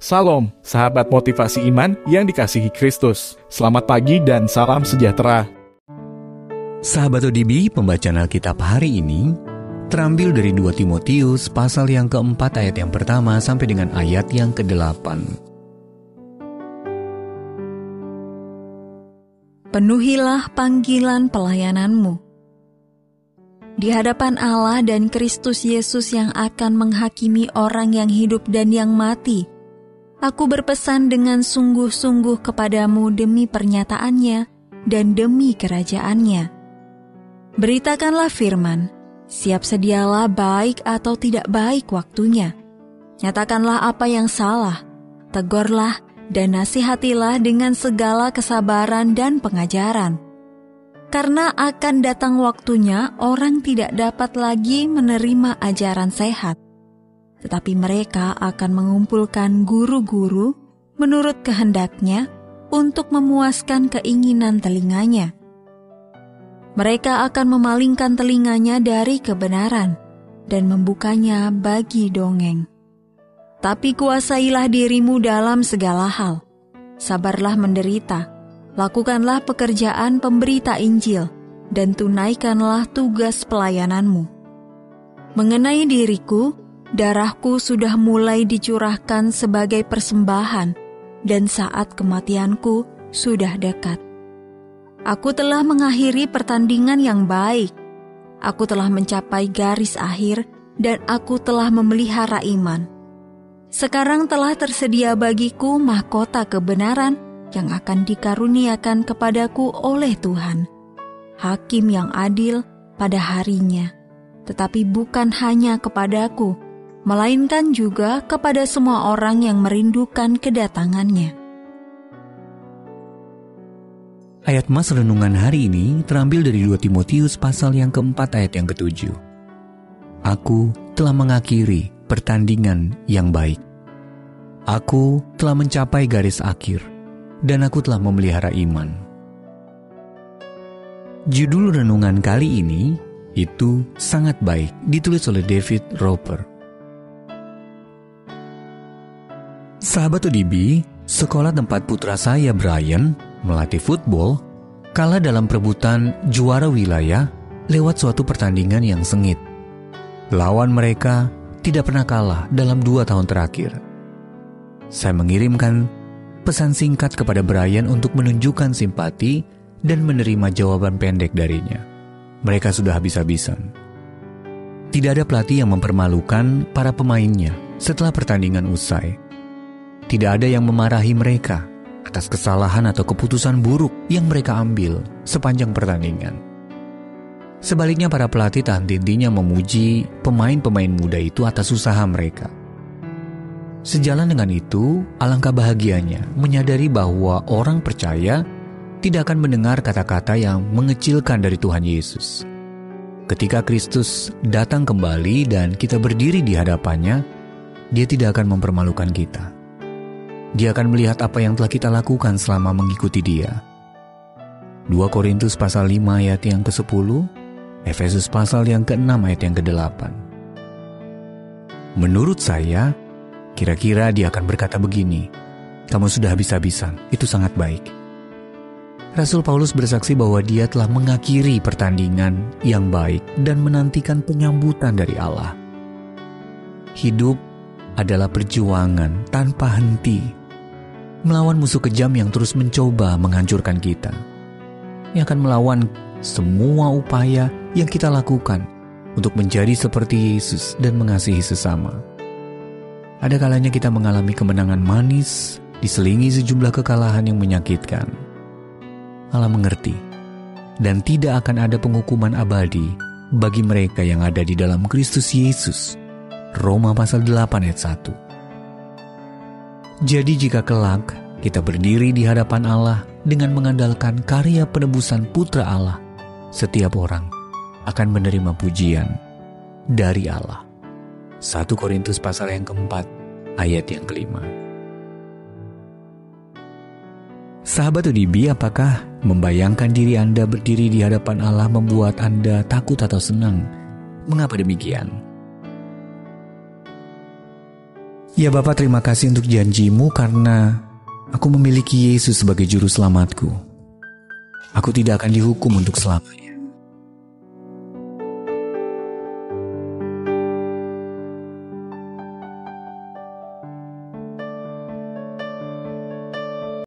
Salam, sahabat motivasi iman yang dikasihi Kristus. Selamat pagi dan salam sejahtera. Sahabat ODB, pembacaan Alkitab hari ini terambil dari 2 Timotius pasal yang keempat ayat yang pertama sampai dengan ayat yang ke-8. Penuhilah panggilan pelayananmu. Di hadapan Allah dan Kristus Yesus yang akan menghakimi orang yang hidup dan yang mati, aku berpesan dengan sungguh-sungguh kepadamu demi pernyataannya dan demi kerajaannya. Beritakanlah firman, siap sedialah baik atau tidak baik waktunya. Nyatakanlah apa yang salah, tegurlah dan nasihatilah dengan segala kesabaran dan pengajaran. Karena akan datang waktunya orang tidak dapat lagi menerima ajaran sehat, tetapi mereka akan mengumpulkan guru-guru menurut kehendaknya untuk memuaskan keinginan telinganya. Mereka akan memalingkan telinganya dari kebenaran dan membukanya bagi dongeng. Tapi kuasailah dirimu dalam segala hal. Sabarlah menderita, lakukanlah pekerjaan pemberita Injil, dan tunaikanlah tugas pelayananmu. Mengenai diriku, darahku sudah mulai dicurahkan sebagai persembahan, dan saat kematianku sudah dekat. Aku telah mengakhiri pertandingan yang baik. Aku telah mencapai garis akhir, dan aku telah memelihara iman. Sekarang telah tersedia bagiku mahkota kebenaran yang akan dikaruniakan kepadaku oleh Tuhan, Hakim yang adil pada harinya, tetapi bukan hanya kepadaku, melainkan juga kepada semua orang yang merindukan kedatangannya. Ayat mas renungan hari ini terambil dari 2 Timotius pasal yang keempat ayat yang ke-7. Aku telah mengakhiri pertandingan yang baik. Aku telah mencapai garis akhir, dan aku telah memelihara iman. Judul renungan kali ini itu sangat baik, ditulis oleh David Roper. Sahabat ODB, sekolah tempat putra saya Brian melatih football kalah dalam perebutan juara wilayah lewat suatu pertandingan yang sengit. Lawan mereka tidak pernah kalah dalam 2 tahun terakhir. Saya mengirimkan pesan singkat kepada Brian untuk menunjukkan simpati dan menerima jawaban pendek darinya. Mereka sudah habis-habisan. Tidak ada pelatih yang mempermalukan para pemainnya setelah pertandingan usai. Tidak ada yang memarahi mereka atas kesalahan atau keputusan buruk yang mereka ambil sepanjang pertandingan. Sebaliknya, para pelatih tak henti-hentinya memuji pemain-pemain muda itu atas usaha mereka. Sejalan dengan itu, alangkah bahagianya menyadari bahwa orang percaya tidak akan mendengar kata-kata yang mengecilkan dari Tuhan Yesus. Ketika Kristus datang kembali dan kita berdiri di hadapannya, Dia tidak akan mempermalukan kita. Dia akan melihat apa yang telah kita lakukan selama mengikuti Dia. 2 Korintus pasal 5 ayat yang ke-10, Efesus pasal yang ke-6 ayat yang ke-8. Menurut saya, kira-kira dia akan berkata begini, kamu sudah habis-habisan, itu sangat baik. Rasul Paulus bersaksi bahwa dia telah mengakhiri pertandingan yang baik dan menantikan penyambutan dari Allah. Hidup adalah perjuangan tanpa henti, melawan musuh kejam yang terus mencoba menghancurkan kita. Yang akan melawan semua upaya yang kita lakukan untuk menjadi seperti Yesus dan mengasihi sesama. Ada kalanya kita mengalami kemenangan manis, diselingi sejumlah kekalahan yang menyakitkan. Allah mengerti, dan tidak akan ada penghukuman abadi bagi mereka yang ada di dalam Kristus Yesus. Roma pasal 8 ayat 1. Jadi jika kelak kita berdiri di hadapan Allah dengan mengandalkan karya penebusan Putra Allah, setiap orang akan menerima pujian dari Allah. 1 Korintus pasal yang keempat, ayat yang kelima. Sahabat ODB, apakah membayangkan diri Anda berdiri di hadapan Allah membuat Anda takut atau senang? Mengapa demikian? Ya Bapa, terima kasih untuk janji-Mu karena aku memiliki Yesus sebagai juru selamatku. Aku tidak akan dihukum untuk selamanya.